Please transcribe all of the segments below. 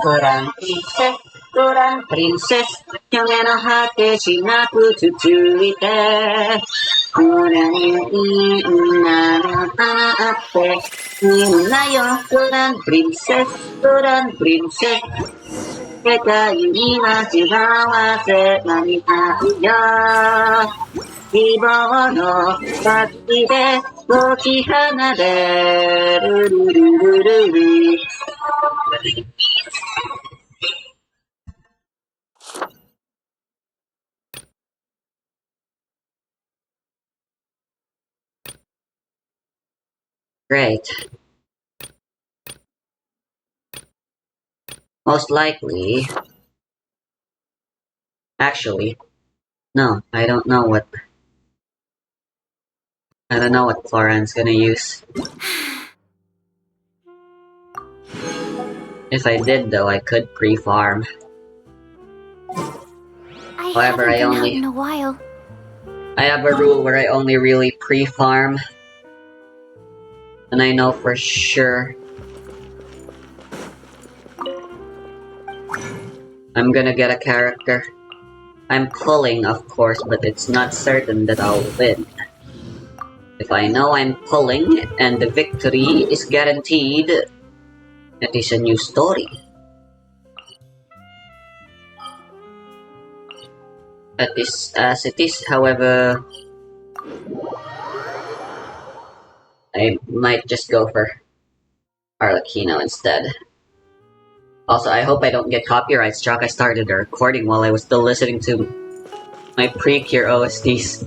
Kurang princess, kurang princess, yang enak hati sinaku cucuite. Kurang ini apa? Nayo kurang princess, kita ini masih bawa semangat aja. Ibono pasti deh, koki hana deh. Great. Most likely. Actually, no, I don't know what Floran's gonna use. If I did, though, I could pre-farm. However, I only in a while. I have a rule where I only really pre-farm, and I know for sure I'm gonna get a character. I'm pulling, of course, but it's not certain that I'll win. If I know I'm pulling and the victory is guaranteed, it is a new story. As it is, however, I might just go for Arlecchino instead. Also, I hope I don't get copyright struck. I started a recording while I was still listening to my pre-cure OSTs.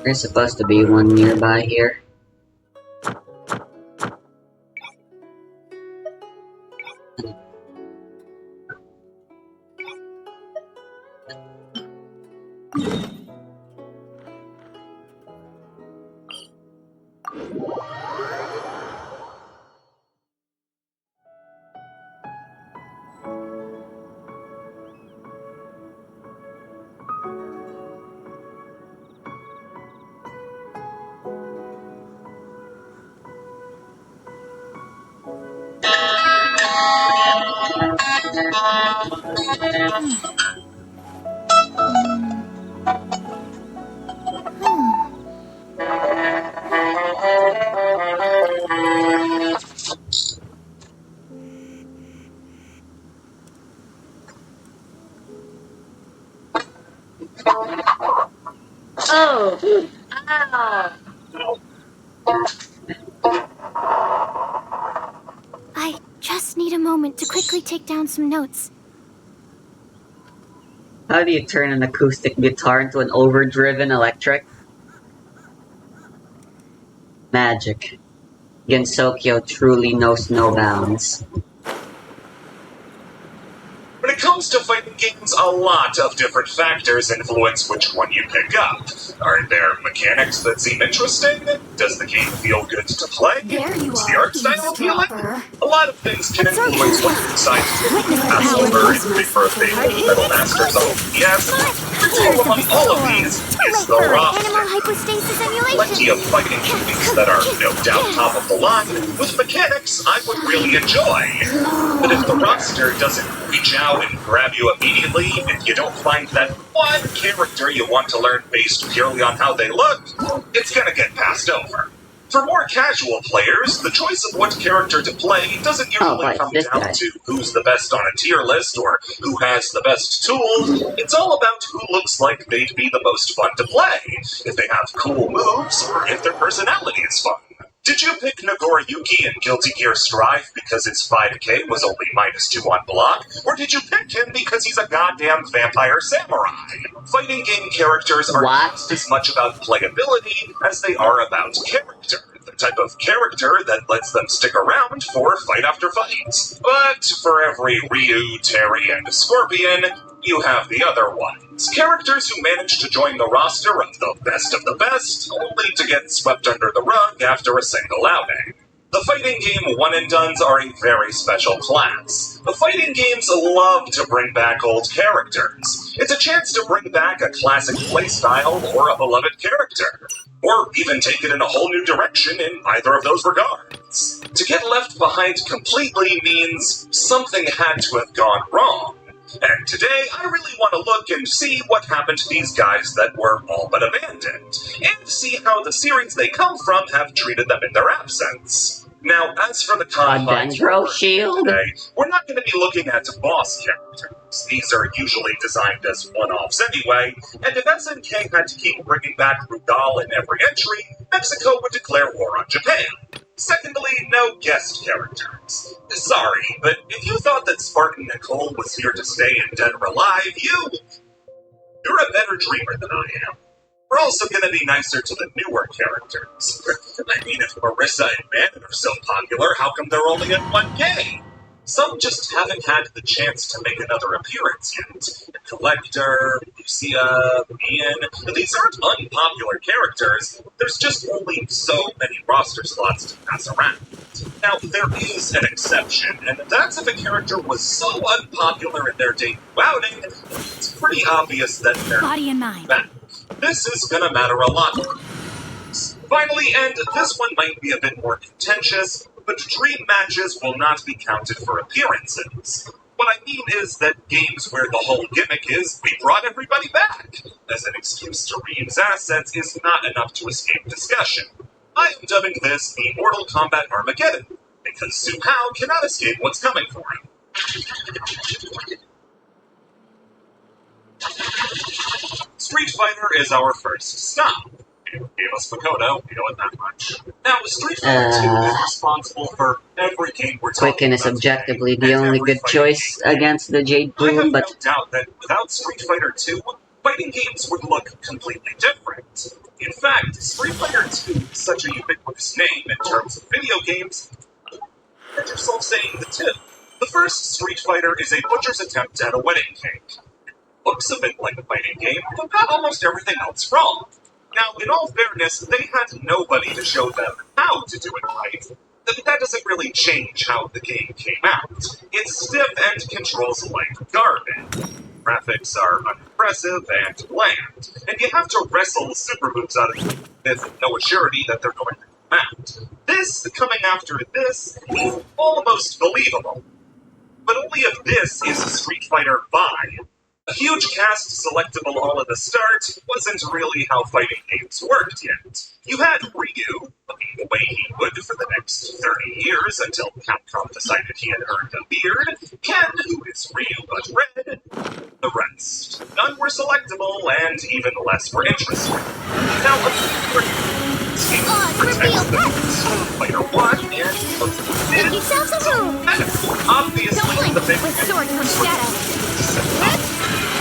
There's supposed to be one nearby here. Oh! Ow! I just need a moment to quickly take down some notes. How do you turn an acoustic guitar into an overdriven electric? Magic. Gensokyo truly knows no bounds. When it comes to fighting games, a lot of different factors influence which one you pick up. Are there mechanics that seem interesting? Does the game feel good to play? Is the art style appealing? A lot of things can influence what you decide to do. Pass over and wait for a thing with Metal Masters on PS. Original among all of these is the Animal roster. hypostasis emulation. Plenty of fighting games that are no doubt top of the line, with mechanics I would really enjoy. But if the roster doesn't reach out and grab you immediately, and you don't find that one character you want to learn based purely on how they look, it's gonna get passed over. For more casual players, the choice of what character to play doesn't usually right, come this down guy. to who's the best on a tier list or who has the best tools. It's all about who looks like they'd be the most fun to play, if they have cool moves, or if their personality is fun. Did you pick Nagoriyuki in Guilty Gear Strive because his 5k was only -2 on block? Or did you pick him because he's a goddamn vampire samurai? Fighting game characters are just as much about playability as they are about character. The type of character that lets them stick around for fight after fight. But for every Ryu, Terry, and Scorpion, you have the other ones. Characters who manage to join the roster of the best, only to get swept under the rug after a single outing. The fighting game one-and-dones are a very special class. The fighting games love to bring back old characters. It's a chance to bring back a classic playstyle or a beloved character. Or even take it in a whole new direction in either of those regards. To get left behind completely means something had to have gone wrong. And today, I really want to look and see what happened to these guys that were all but abandoned, and see how the series they come from have treated them in their absence. Now, as for the confines Dendro Shield? today, we're not going to be looking at boss characters. These are usually designed as one-offs anyway, and if SNK had to keep bringing back Rugal in every entry, Mexico would declare war on Japan. Secondly, no guest characters. Sorry, but if you thought that Spartan Nicole was here to stay in Dead or Alive, you're a better dreamer than I am. We're also gonna be nicer to the newer characters. I mean, if Marissa and Manon are so popular, how come they're only in 1K? Some just haven't had the chance to make another appearance yet. Collector, Lucia, Ian, these aren't unpopular characters, there's just only so many roster slots to pass around. Now, there is an exception, and that's if a character was so unpopular in their debut outing, it's pretty obvious that they're Body and mind. back. This is gonna matter a lot. Finally, and this one might be a bit more contentious, but dream matches will not be counted for appearances. What I mean is that games where the whole gimmick is we brought everybody back, as an excuse to reuse assets, is not enough to escape discussion. I am dubbing this the Mortal Kombat Armageddon, because Su Hao cannot escape what's coming for him. Street Fighter is our first stop. You gave us Makoto, we know it that much. Now, Street Fighter 2 is responsible for every game we're talking Quicken is about objectively today, the and only every good fighting choice game. against the Jade I have Boom, no but doubt that without Street Fighter 2, fighting games would look completely different. In fact, Street Fighter 2 is such a ubiquitous name in terms of video games, get yourself saying the two. The first Street Fighter is a butcher's attempt at a wedding cake. Looks a bit like a fighting game, but got almost everything else wrong. Now, in all fairness, they had nobody to show them how to do it right. But that doesn't really change how the game came out. It's stiff and controls like garbage. Graphics are unimpressive and bland, and you have to wrestle super moves out of them with no assurity that they're going to come out. This, coming after this, is almost believable. But only if this is Street Fighter V. A huge cast selectable all at the start wasn't really how fighting games worked yet. You had Ryu, looking the way he would for the next 30 years until Capcom decided he had earned a beard, Ken, who is Ryu but red, the rest. None were selectable, and even less were interesting. Now, a few protects the Street Fighter 1 and looks a bit obviously the big with sword from shadow.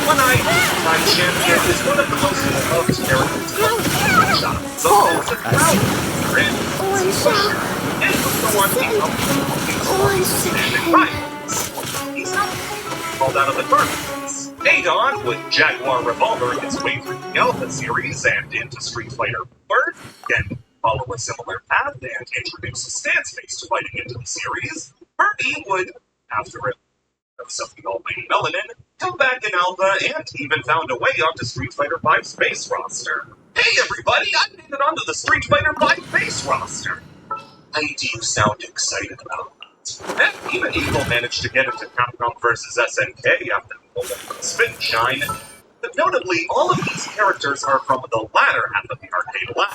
One-Eyed my champion is one of the most beloved characters of shots. So there's a crowd here in and the one being standing right. He's not called out of the tournaments. Adon, with Jaguar Revolver his way through the Alpha series and into Street Fighter 4, can follow a similar path and introduce a stance-based fighting into the series. Herbie would, after it of something almighty melanin, come back in Alpha, and even found a way onto Street Fighter V's base roster. Hey everybody, I made it onto the Street Fighter V base roster! How do you sound excited about that? And even Eagle managed to get into Capcom vs. SNK after the Spin Shine. But notably, all of these characters are from the latter half of the arcade lab.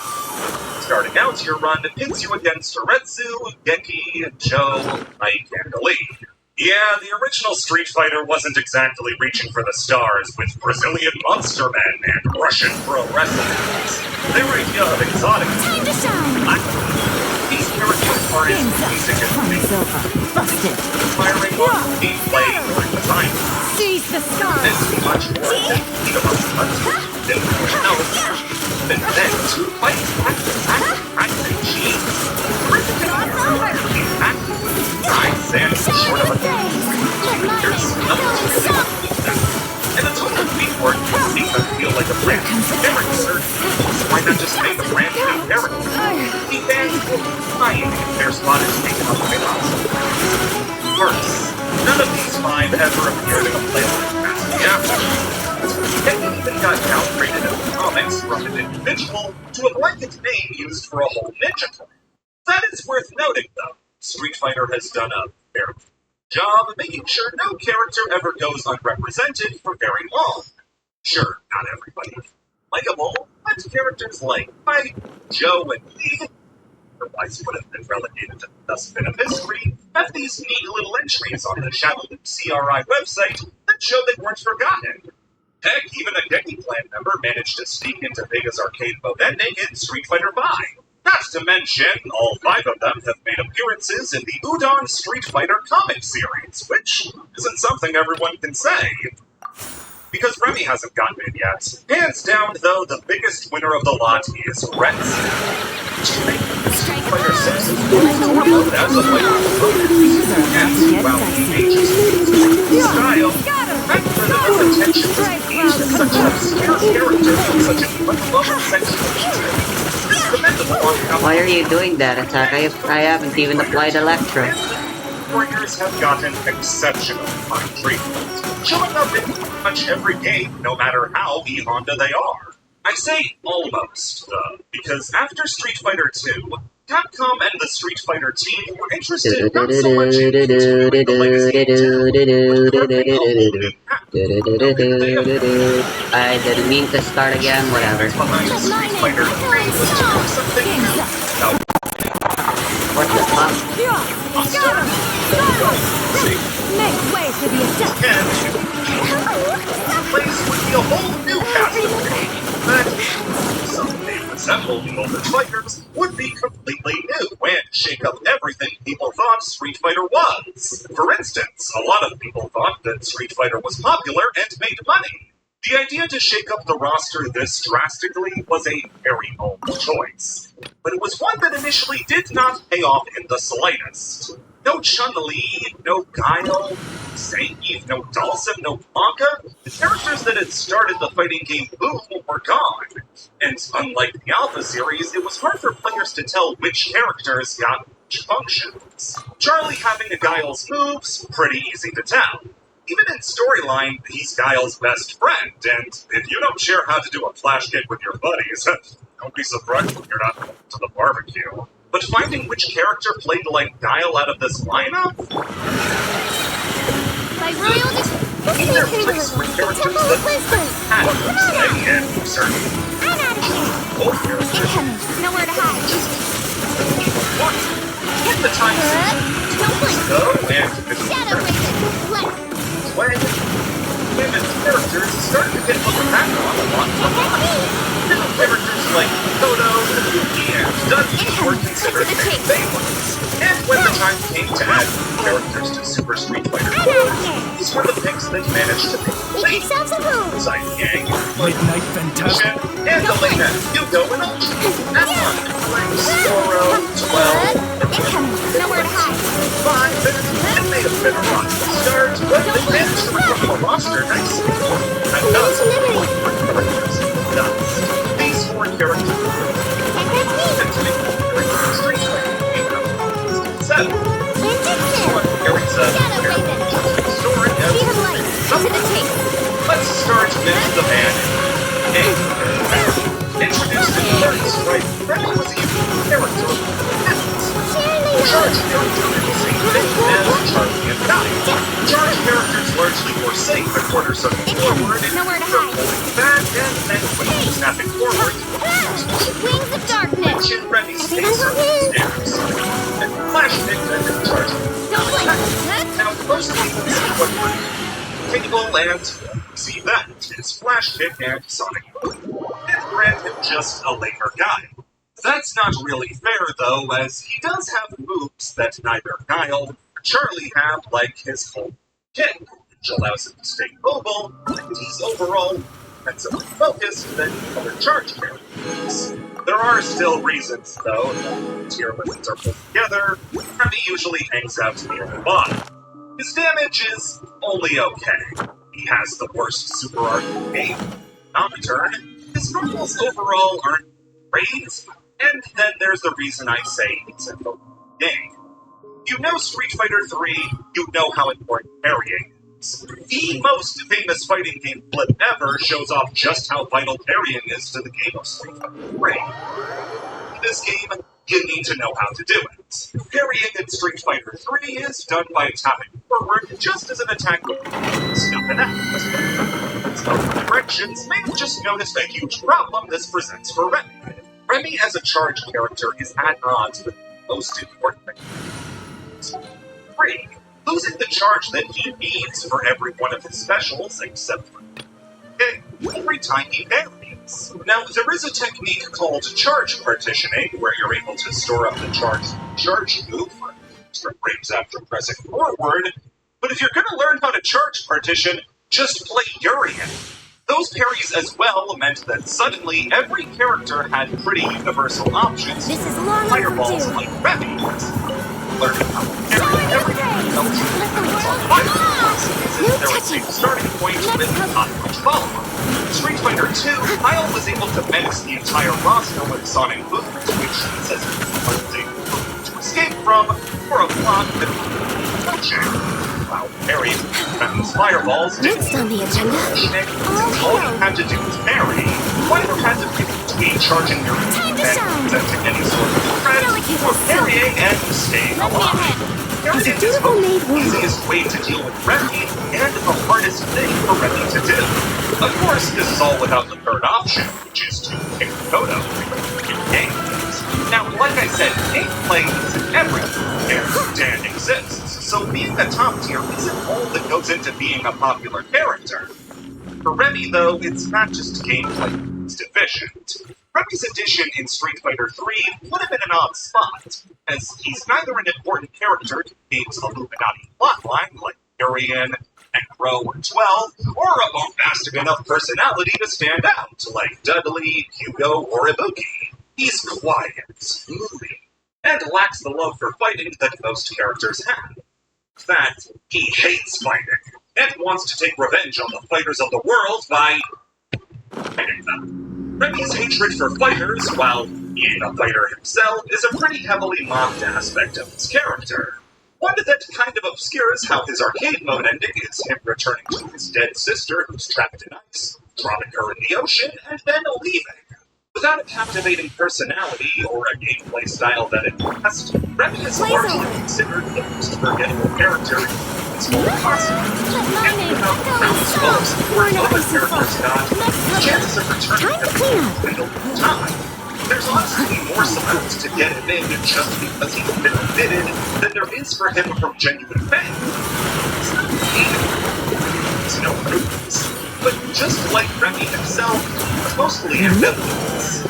Starting out, your run pits you against Toretsu, Geki, Joe, Ike, and Lee. Yeah, the original Street Fighter wasn't exactly reaching for the stars with Brazilian monster men and Russian pro wrestlers. Their idea of exotic Time to shine! these characters are as basic as they Busted! firing on gameplay during the time. Seize the stars! This is much more than beat 'em up than anything else. And then to fight and cheese. Nice and sort of a there's nothing and a total beatwork can make them feel like a brand new character. Why not just make a brand new character? The fans will be fine if their spot is taken up by us. Worse, none of these 5 ever appeared in a playlist past the after. They even got downgraded in the comics from an individual to a blanket name used for a whole ninja clan. That is worth noting, though. Street Fighter has done a very good job making sure no character ever goes unrepresented for very long. Sure, not everybody is likable, but characters like Mike, Joe, and Lee, otherwise would have been relegated to the dustbin of history, have these neat little entries on the Shadowloop CRI website that show they weren't forgotten. Heck, even a Geki Clan member managed to sneak into Vega's arcade mode ending in Street Fighter V. Not to mention, all 5 of them have made appearances in the Udon Street Fighter comic series, which isn't something everyone can say. Because Remy hasn't gotten in yet. Hands down, though, the biggest winner of the lot is Reds. Street Fighter 6 is promoted as a player and while teenagers style, and for the attention to each such an obscure character with such an unloving sexual detail. Why are you doing that, Attack? I haven't even applied Electra. Warriors have gotten exceptional fine treatment, showing up in pretty much every game, no matter how E-Honda they are. I say almost, because after Street Fighter 2, Capcom and the Street Fighter team were interested not so much in continuing the legacy I didn't mean to start again, whatever. behind Street Fighter 3 was to do something new. Now, What the fuck? Make way for the attack! and the place would be a whole new cast of games that someday resemble the older fighters would be completely new and shake up everything people thought Street Fighter was. For instance, a lot of people thought that Street Fighter was popular and made money. The idea to shake up the roster this drastically was a very bold choice, but it was one that initially did not pay off in the slightest. No Chun-Li, no Guile, no Zangief, no Dhalsim, no Blanca. The characters that had started the fighting game boom were gone. And unlike the Alpha series, it was hard for players to tell which characters got which functions. Charlie having a Guile's moves, pretty easy to tell. Even in storyline, he's Guile's best friend, and if you don't share how to do a flash kick with your buddies, don't be surprised when you're not going to the barbecue. But finding which character played like Guile out of this lineup? Either place were characters that had no say and certain both characters Nowhere to hide. what? Get the time go and when characters start to get looked back on a lot different characters like Toto, Yuki, and Dudley were considered big favorites. And when the time came to add characters to Super Street Fighter 4, these were the picks that managed to make the Side Gang, Midnight Fantastic. and the Lena, Yugo, and Ultra. And one, like Zoro, 12, Nowhere to hide. 5 minutes, it may have been a rocky start, but they managed to reform the roster nicely. And thus, characters does. These 4 characters and to make the Street Fighter game 7. This one carries a story met the man A. Introduced in first, right? Remy was a unique character. Charge character is the same thing as Charlie and Guy. Charge characters largely forsake the quarter circle forward and Nowhere to they're hide. pulling back and then when snapping forward, Wings of darkness! which in Remy's case are stairs. And Flash picked and Charge. Don't blink! Now most people see what Cable and see that is Flash Kick and Sonic Boom. And grant him just a lamer guy. That's not really fair though, as he does have moves that neither Guile or Charlie have, like his whole kick, which allows him to stay mobile, and he's overall defensively focused than other charge characters. There are still reasons though that tier limits are put together, and he usually hangs out near the bottom. His damage is only okay. He has the worst super art in the game. Nocturne, his normals overall aren't great, and then there's the reason I say it's a game. You know Street Fighter 3, you know how important parrying is. The most famous fighting game flip ever shows off just how vital parrying is to the game of Street Fighter 3. In this game, you need to know how to do it. Parrying in Street Fighter 3 is done by tapping forward just as an attack would be. Nothing else. Some directions may have just noticed a huge problem this presents for Remy. Remy as a charge character is at odds with the most important thing. 3. Losing the charge that he needs for every one of his specials, except for every time he parries. Now, there is a technique called charge partitioning, where you're able to store up the charge move for extra frames after pressing forward, but if you're going to learn how to charge partition, just play Urian. Those parries as well meant that suddenly every character had pretty universal options. This is long Fireballs overdue. like Remy's. Learning how to parry everything else Let the world on come fireballs on! is No their touching. same starting point with not much follow-up. Street Fighter 2, Kyle was able to menace the entire roster with Sonic Boom, which he says is a to escape from, or a block that while parrying Remy's fireballs didn't Next on the agenda. all you had to do was parry. Why ever had to pick between charging your Time to and shine. presenting any sort of threat, Delicate or as parrying and staying Let me alive? ahead. Parrying As a is dutiful both maid the woman. easiest way to deal with Remy and the hardest thing for Remy to do. Of course, this is all without the third option, which is to pick Kodo in games. Now, like I said, gameplay isn't everything, and Dan exists, so being a top tier isn't all that goes into being a popular character. For Remy, though, it's not just gameplay that's deficient. Remy's addition in Street Fighter 3 would have been an odd spot, as he's neither an important character to the game's Illuminati plotline like Urian, Necro, or 12, or a bombastic enough personality to stand out like Dudley, Hugo, or Ibuki. He's quiet, moody, and lacks the love for fighting that most characters have. In fact, he hates fighting, and wants to take revenge on the fighters of the world by fighting them. Remy's hatred for fighters, while being a fighter himself, is a pretty heavily mocked aspect of his character. One that kind of obscures how his arcade mode ending is him returning to his dead sister who's trapped in ice, dropping her in the ocean, and then leaving. Without a captivating personality or a gameplay style that impressed, Remy is largely considered the most forgettable character in its whole costume. Let my name echo in song. We're not Other so characters far. got, the chances of returning Time to clean up. dwindle with time. There's honestly more cements to get him in just because he's been omitted than there is for him from genuine fans. It's not hated. It's no rudeness. But just like Remy himself, it's mostly ambivalence.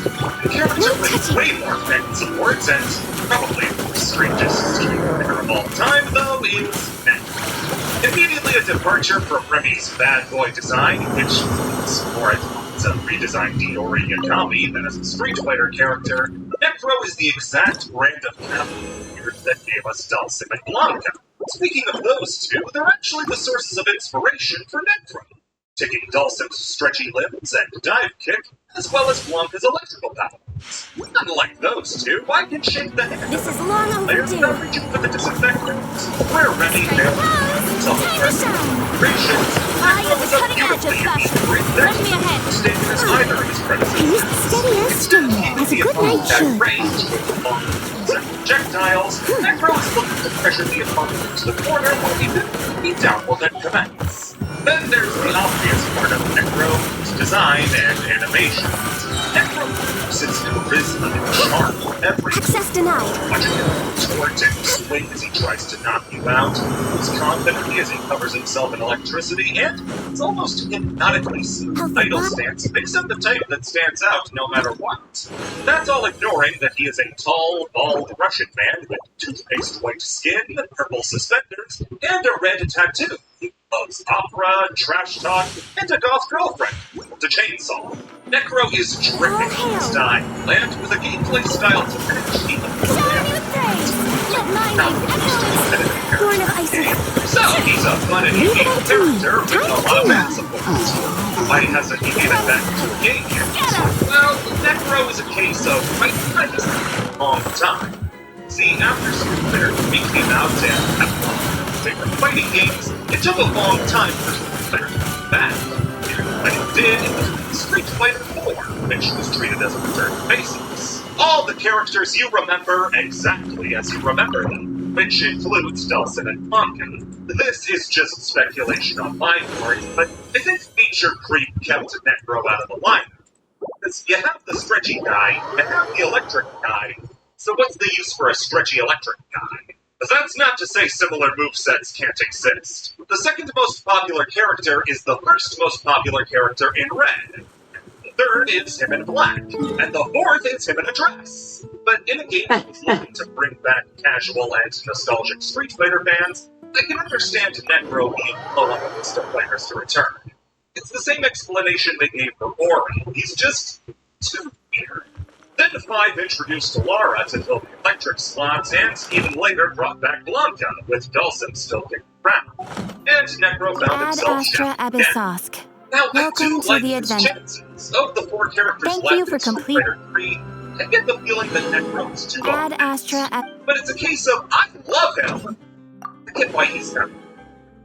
The character with way more fan support and probably the strangest Street Fighter of all time, though, is Necro. Immediately a departure from Remy's bad boy design, which is more as a redesigned Diori Yagami than as a Street Fighter character, Necro is the exact brand of character that gave us Dhalsim and Blanca. Speaking of those two, they're actually the sources of inspiration for Necro, taking Dhalsim's stretchy limbs and dive kick, as well as Blanca's electrical powers. Unlike those two, I can shake the hand This of is long players overdue. without reaching for the disinfectant. Where Remy failed Time to self-present shine. operations, I am Necro is a cutting beautiful badge of fashion. Send me ahead. Standing as either of his He predecessors. used steady as stone, as a good knight At should. range with long projectiles, Necro is looking to pressure the opponent into the corner while he beatdown will then commence. Then there's the obvious part of Necro's design and animation. Necro uses charisma and charm every Access denied. watching him contort and swing as he tries to knock you out, moves confidently as he covers himself in electricity, and it's almost hypnotically smooth idle stance makes him the type that stands out no matter what. That's all ignoring that he is a tall, bald Russian man with toothpaste white skin, purple suspenders, and a red tattoo. He loves opera, trash talk, and a goth girlfriend with a chainsaw. Necro is dripping in style, and with a gameplay style to match, he Show new praise. Let my name echo. Born of ice. So he's a fun and unique character with a lot of fan support. Why hasn't he made it back to the game yet? Well, Necro is a case of I just a long time. See, after Street Fighter 3 came out and after favorite fighting games, it took a long time for Street Fighter to come back. And when it did, it was Street Fighter 4, which was treated as a return to basics. All the characters you remember exactly as you remember them, which includes Dawson and Pumpkin. This is just speculation on my part, but I think feature creep kept Necro out of the lineup. Because you have the stretchy guy, you have the electric guy, so what's the use for a stretchy electric guy? But that's not to say similar movesets can't exist. The second most popular character is the first most popular character in red. The third is him in black, and the fourth is him in a dress. But in a game that was looking to bring back casual and nostalgic Street Fighter fans, I can understand Necro being low on the list of players to return. It's the same explanation they gave for Ori. He's just too weird. Then 5 introduced Lara to fill the electric slots, and even later brought back Blanca, with Dawson still kicking around. And Necro found Ad himself Astra down again. Abyssosque. Now, Welcome I do to like the his adventure. chances. Of the 4 characters Thank left you for in Street complete- Fighter 3, I get the feeling that Necro is too Ad old. Astra. But it's a case of, I love him! I get why he's not.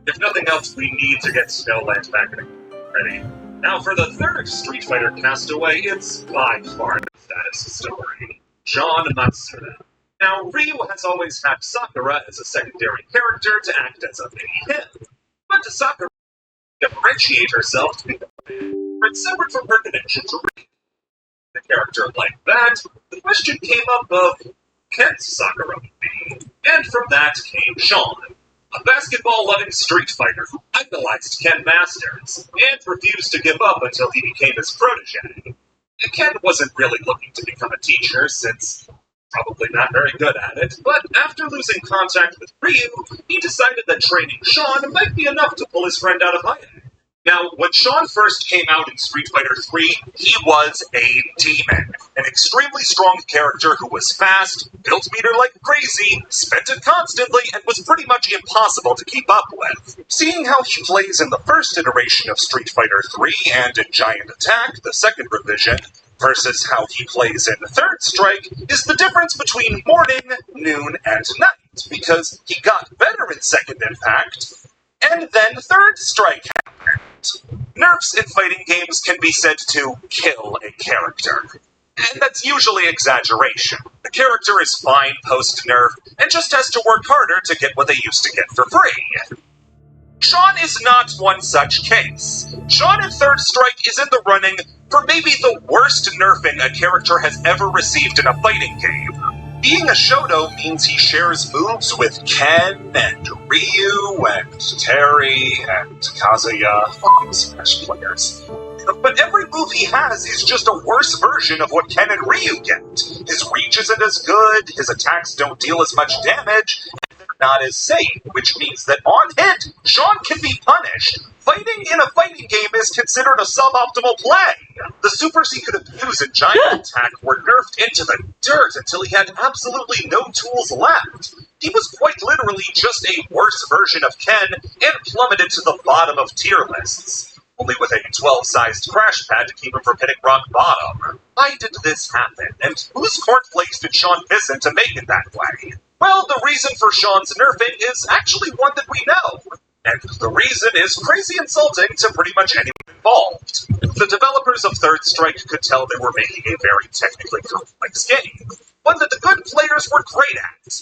If nothing else, we need to get Snowland back in ready. Now for the third Street Fighter castaway, it's by far the status story. John Matsuda. Now, Ryu has always had Sakura as a secondary character to act as a mini-him. But Sakura differentiate herself to become a man, but separate from her connection to Ryu. A character like that, the question came up of, can Sakura be? And from that came Sean, a basketball-loving Street Fighter who idolized Ken Masters, and refused to give up until he became his protege. And Ken wasn't really looking to become a teacher, since probably not very good at it, but after losing contact with Ryu, he decided that training Sean might be enough to pull his friend out of hiding. Now, when Sean first came out in Street Fighter 3, he was a demon. An extremely strong character who was fast, built meter like crazy, spent it constantly, and was pretty much impossible to keep up with. Seeing how he plays in the first iteration of Street Fighter 3 and in Giant Attack, the second revision, versus how he plays in Third Strike, is the difference between morning, noon, and night, because he got better in Second Impact, and then Third Strike happened. Nerfs in fighting games can be said to kill a character. And that's usually exaggeration. The character is fine post-nerf, and just has to work harder to get what they used to get for free. Sean is not one such case. Sean in Third Strike is in the running for maybe the worst nerfing a character has ever received in a fighting game. Being a Shoto means he shares moves with Ken and Ryu and Terry and Kazuya, fucking Smash players. But every move he has is just a worse version of what Ken and Ryu get. His reach isn't as good, his attacks don't deal as much damage, and they're not as safe, which means that on hit, Sean can be punished. Fighting in a fighting game is considered a suboptimal play. The supers he could abuse in Giant Attack were nerfed into the dirt until he had absolutely no tools left. He was quite literally just a worse version of Ken and plummeted to the bottom of tier lists, only with a 12-sized crash pad to keep him from hitting rock bottom. Why did this happen, and whose cornflakes did Sean piss in to make it that way? Well, the reason for Sean's nerfing is actually one that we know. And the reason is crazy insulting to pretty much anyone involved. The developers of Third Strike could tell they were making a very technically complex game, one that the good players were great at,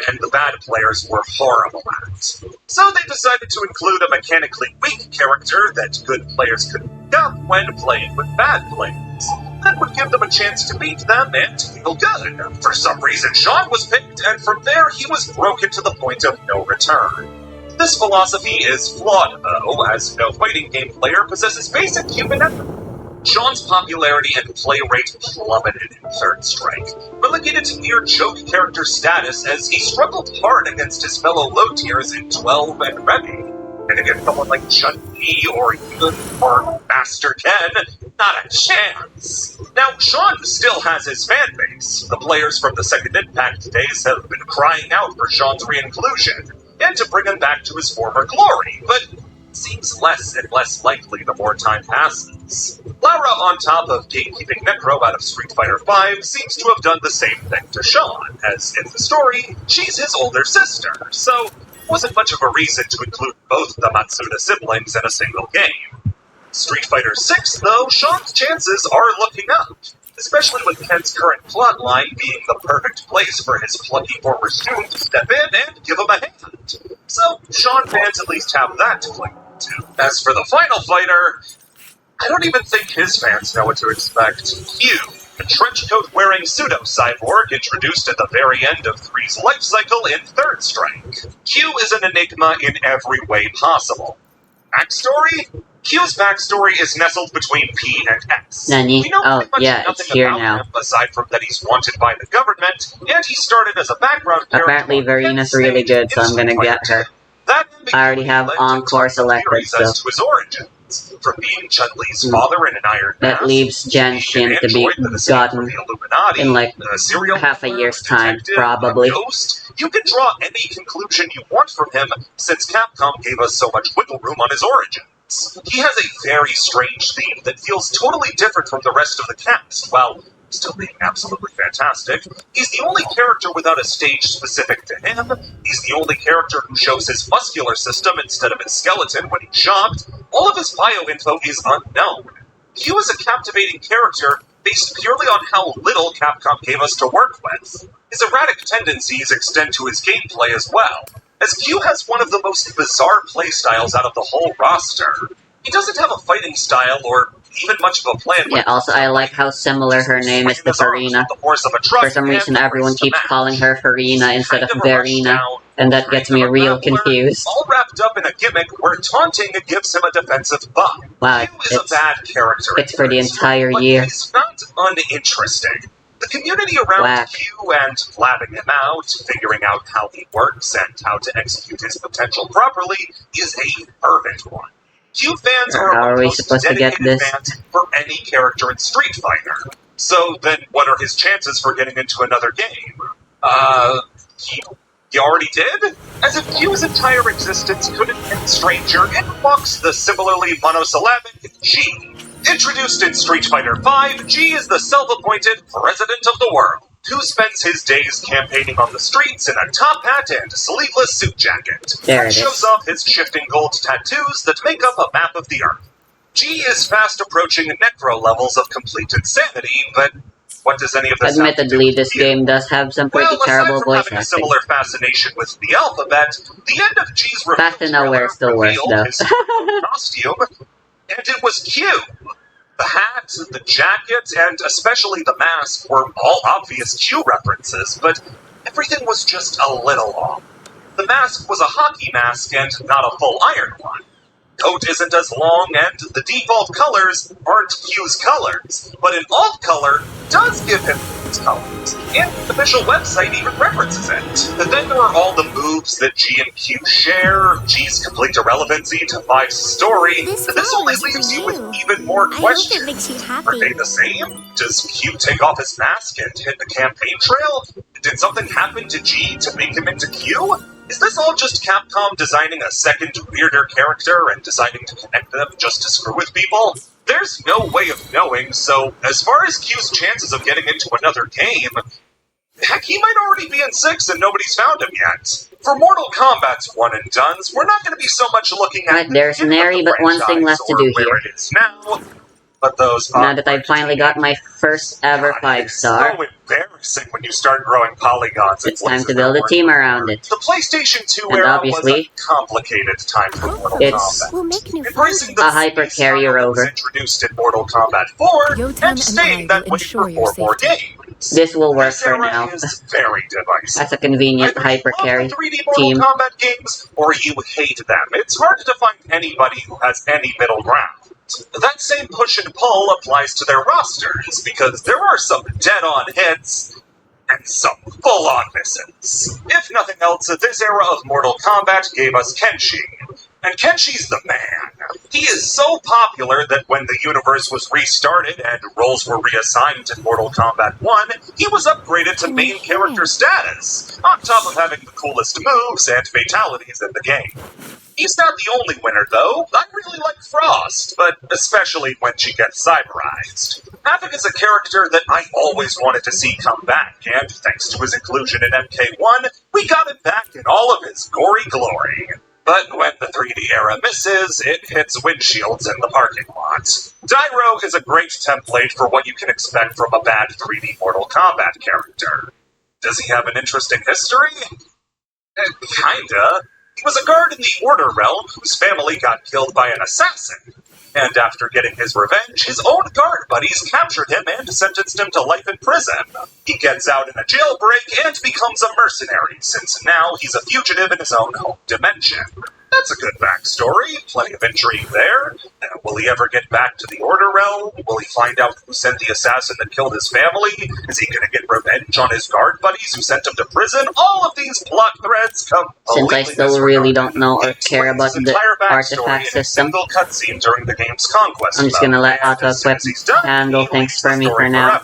and the bad players were horrible at. So they decided to include a mechanically weak character that good players could pick up when playing with bad players. That would give them a chance to beat them and feel good. For some reason, Sean was picked, and from there he was broken to the point of no return. This philosophy is flawed, though, as no fighting game player possesses basic human empathy. Sean's popularity and play rate plummeted in Third Strike, relegated to mere joke character status as he struggled hard against his fellow low tiers in 12 and Remy. And against someone like Chun-Li or Yun or Master Ken, not a chance. Now, Sean still has his fan base. The players from the Second Impact days have been crying out for Sean's re-inclusion, and to bring him back to his former glory, but seems less and less likely the more time passes. Lara, on top of gatekeeping Necro out of Street Fighter V, seems to have done the same thing to Sean, as in the story, she's his older sister, so it wasn't much of a reason to include both the Matsuda siblings in a single game. Street Fighter VI, though, Sean's chances are looking up, especially with Ken's current plotline being the perfect place for his plucky former student to step in and give him a hand. So, Sean fans at least have that to cling to. As for the final fighter, I don't even think his fans know what to expect. Q, a trench coat wearing pseudo-cyborg introduced at the very end of 3's life cycle in Third Strike. Q is an enigma in every way possible. Backstory? Q's backstory is nestled between P and S. Nani? We know pretty much Yeah, nothing it's here about now. him aside from that he's wanted by the government, and he started as a background character. Apparently, on Verina's Ken's really stage good, so in I'm gonna Street get Fighter her. 2. That I already have led to Encore tons of selected, theories as so to his origins, from being Chun-Li's father in an iron that mask, leaves to being Genshin an to be android that escaped from gotten the Illuminati, in like a serial half a killer, year's a time, detective, probably. a ghost. You can draw any conclusion you want from him, since Capcom gave us so much wiggle room on his origins. He has a very strange theme that feels totally different from the rest of the cast, while still being absolutely fantastic. He's the only character without a stage specific to him. He's the only character who shows his muscular system instead of his skeleton when he's shocked. All of his bio-info is unknown. Q is a captivating character based purely on how little Capcom gave us to work with. His erratic tendencies extend to his gameplay as well, as Q has one of the most bizarre playstyles out of the whole roster. He doesn't have a fighting style or even much of a plan. Yeah, also I like how similar her name is to Farina. For some reason everyone keeps calling her Farina instead of Verina, and that gets me real confused. All wrapped up in a gimmick where taunting gives him a defensive buff. Wow, Q is a bad character. it's for the at first, entire but year. he's not uninteresting. The community around Whack. Q and blabbing him out, figuring out how he works and how to execute his potential properly, is a fervent one. Q fans are How are among we the most supposed to get dedicated this? fans for any character in Street Fighter. So then, what are his chances for getting into another game? He already did? As if Q's entire existence couldn't end Stranger, in walks the similarly monosyllabic G. Introduced in Street Fighter V, G is the self-appointed President of the World, who spends his days campaigning on the streets in a top hat and sleeveless suit jacket. There And it shows is. off his shifting gold tattoos that make up a map of the Earth. G is fast approaching necro levels of complete insanity, but what does any of this have to do Admittedly, with this you? game does have some pretty Well, terrible aside from voice having a acting. similar fascination with the alphabet, the end of G's reveal Fast and Nowhere is still worse, revealed though. his costume, and it was Q. The hat, the jacket, and especially the mask were all obvious Q references, but everything was just a little off. The mask was a hockey mask and not a full iron one. Coat isn't as long, and the default colors aren't Q's colors, but an alt color does give him Q's colors, and the official website even references it. And then there are all the moves that G and Q share, G's complete irrelevancy to Five's story, This and this girl only is leaves you for with you. even more I hope it questions. makes you Are happy. they the same? Does Q take off his mask and hit the campaign trail? Did something happen to G to make him into Q? Is this all just Capcom designing a second, weirder character and deciding to connect them just to screw with people? There's no way of knowing, so as far as Q's chances of getting into another game, Heck, he might already be in 6 and nobody's found him yet. For Mortal Kombat's one and dones, we're not going to be so much looking at Right, there's the beginning of nary the but one thing franchise left to or do where here. it is now, but those Now that I've awkward finally got my first ever God, 5-star, it's so embarrassing when you start growing polygons. it's time to build a team around it. The PlayStation 2 And era obviously, was a complicated time for Mortal it's Kombat. We'll make new Embracing friends. the a hyper free style that carryover. was introduced in Mortal Kombat 4 Yotam and and staying I that will way ensure for your 4 more safety. games. This will work This for era now. is very divisive. That's a convenient Either you hyper love carry the 3D Mortal team. Kombat games, or you hate them. It's hard to find anybody who has any middle ground. That same push and pull applies to their rosters, because there are some dead-on hits and some full-on misses. If nothing else, this era of Mortal Kombat gave us Kenshi. And Kenshi's the man. He is so popular that when the universe was restarted and roles were reassigned in Mortal Kombat 1, he was upgraded to main character status, on top of having the coolest moves and fatalities in the game. He's not the only winner, though. I really like Frost, but especially when she gets cyberized. Havoc is a character that I always wanted to see come back, and thanks to his inclusion in MK1, we got him back in all of his gory glory. But when the 3D era misses, it hits windshields in the parking lot. Dyro is a great template for what you can expect from a bad 3D Mortal Kombat character. Does he have an interesting history? Kinda. He was a guard in the Order realm whose family got killed by an assassin. And after getting his revenge, his own guard buddies captured him and sentenced him to life in prison. He gets out in a jailbreak and becomes a mercenary, since now he's a fugitive in his own home dimension. That's a good backstory, plenty of intrigue there. Will he ever get back to the Order realm? Will he find out who sent the assassin that killed his family? Is he gonna get revenge on his guard buddies who sent him to prison? All of these plot threads come Since I still really don't know or care about the artifact system, cutscene during the game's conquest. I'm just gonna let auto-equip handle things for me for now.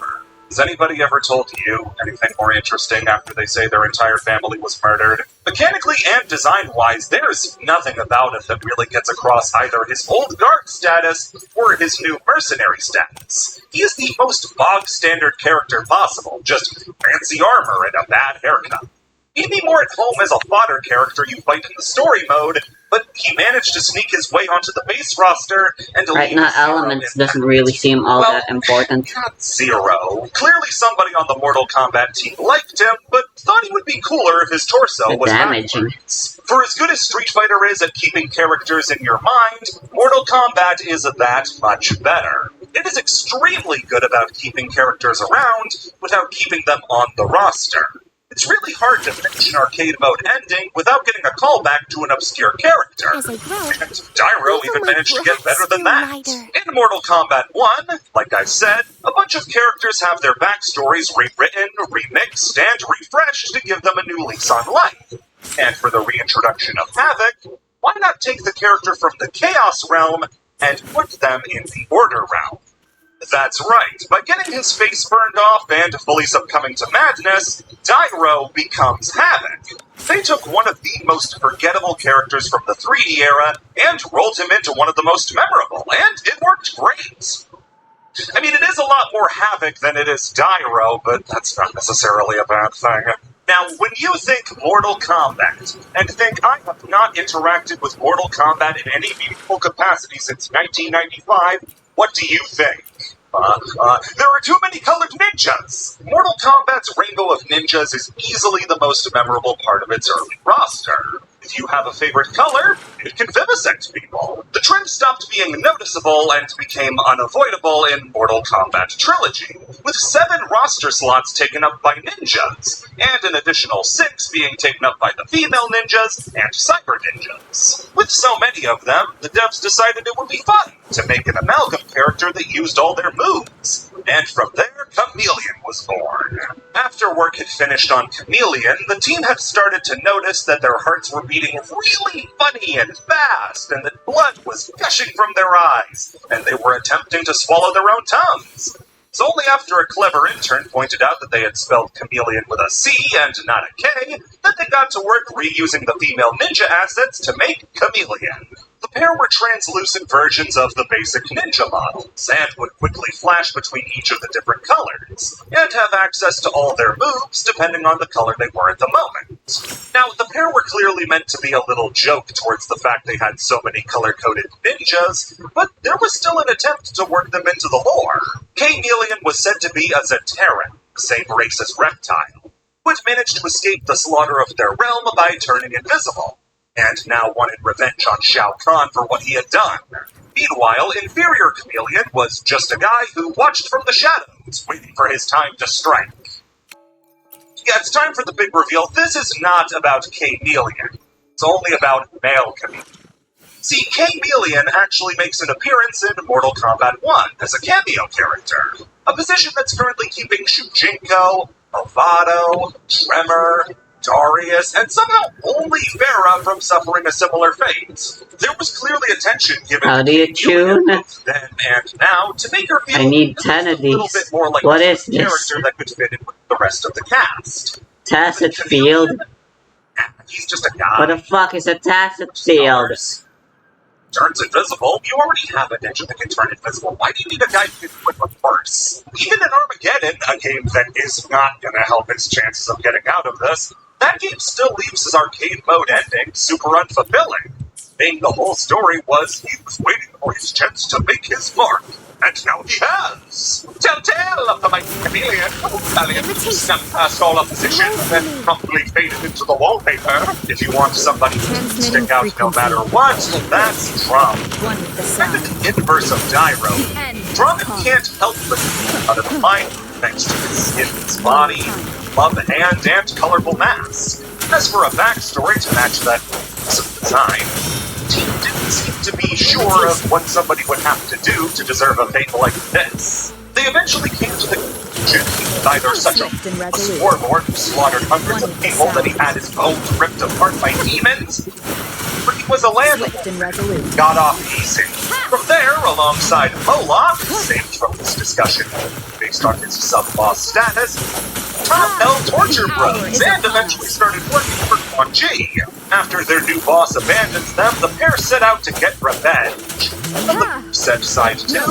Has anybody ever told you anything more interesting after they say their entire family was murdered? Mechanically and design-wise, there's nothing about it that really gets across either his old guard status or his new mercenary status. He is the most bog-standard character possible, just fancy armor and a bad haircut. He'd be more at home as a fodder character you fight in the story mode, but he managed to sneak his way onto the base roster and Right now, elements doesn't really seem all that important. Not Zero. Clearly somebody on the Mortal Kombat team liked him, but thought he would be cooler if his torso was damaging. backwards. For as good as Street Fighter is at keeping characters in your mind, Mortal Kombat is that much better. It is extremely good about keeping characters around without keeping them on the roster. It's really hard to finish an arcade mode ending without getting a callback to an obscure character. As I grow, And Dyro even my managed to get better than breaths that. feel lighter. In Mortal Kombat 1, like I said, a bunch of characters have their backstories rewritten, remixed, and refreshed to give them a new lease on life. And for the reintroduction of Havoc, why not take the character from the Chaos realm and put them in the Order realm? That's right, by getting his face burned off and fully succumbing to madness, Dyro becomes Havoc. They took one of the most forgettable characters from the 3D era and rolled him into one of the most memorable, and it worked great. I mean, it is a lot more Havoc than it is Dyro, but that's not necessarily a bad thing. Now, when you think Mortal Kombat, and think I have not interacted with Mortal Kombat in any meaningful capacity since 1995, what do you think? There are too many colored ninjas! Mortal Kombat's Rainbow of Ninjas is easily the most memorable part of its early roster. If you have a favorite color, it can vivisect people. The trend stopped being noticeable and became unavoidable in Mortal Kombat Trilogy, with 7 roster slots taken up by ninjas, and an additional 6 being taken up by the female ninjas and cyber ninjas. With so many of them, the devs decided it would be fun to make an amalgam character that used all their moves. And from there, Chameleon was born. After work had finished on Chameleon, the team had started to notice that their hearts were beating really funny and fast, and that blood was gushing from their eyes, and they were attempting to swallow their own tongues. It's only after a clever intern pointed out that they had spelled Chameleon with a C and not a K that they got to work reusing the female ninja assets to make Chameleon. The pair were translucent versions of the basic ninja models, and would quickly flash between each of the different colors, and have access to all their moves depending on the color they were at the moment. Now, the pair were clearly meant to be a little joke towards the fact they had so many color-coded ninjas, but there was still an attempt to work them into the lore. Chameleon was said to be a Zeteran, the same race as Reptile, who had managed to escape the slaughter of their realm by turning invisible, and now wanted revenge on Shao Kahn for what he had done. Meanwhile, Inferior Chameleon was just a guy who watched from the shadows, waiting for his time to strike. Yeah, it's time for the big reveal. This is not about Chameleon. It's only about male Chameleon. See, Chameleon actually makes an appearance in Mortal Kombat 1 as a cameo character, a position that's currently keeping Shujinko, Ovado, Tremor, Darius, and somehow only Vera from suffering a similar fate. There was clearly attention given How do you tune? both then and now to make her feel I need just 10 of a little these. bit more like What a is this? character that could fit in with the rest of the cast. Tacit field? He's just a guy. What the fuck is a tacit field? Turns invisible. You already have a ninja that can turn invisible. Why do you need a guy who can do it worse? Even in Armageddon, a game that is not going to help its chances of getting out of this, that game still leaves his arcade mode ending super unfulfilling. Being the whole story was he was waiting for his chance to make his mark. And now he has! Telltale of the mighty chameleon, Valiant snuck past all opposition, then promptly faded into the wallpaper. If you want somebody to stick out no matter what, that's Drum. Kind of the inverse of Dyro. Drum can't help but be out of the mind, thanks to his skin, his body, club hand, and colorful mask. As for a backstory to match that some design, team didn't seem to be sure of what somebody would have to do to deserve a fate like this. They eventually came to the conclusion he was either such a warlord who slaughtered hundreds of people that he had his bones ripped apart by demons, or he was a landlord who got off easy. From there, alongside Moloch, saved from this discussion based on his sub-boss status, Tom held Torture Bros and eventually started working for Quan Chi. After their new boss abandons them, the pair set out to get revenge. On the set side too,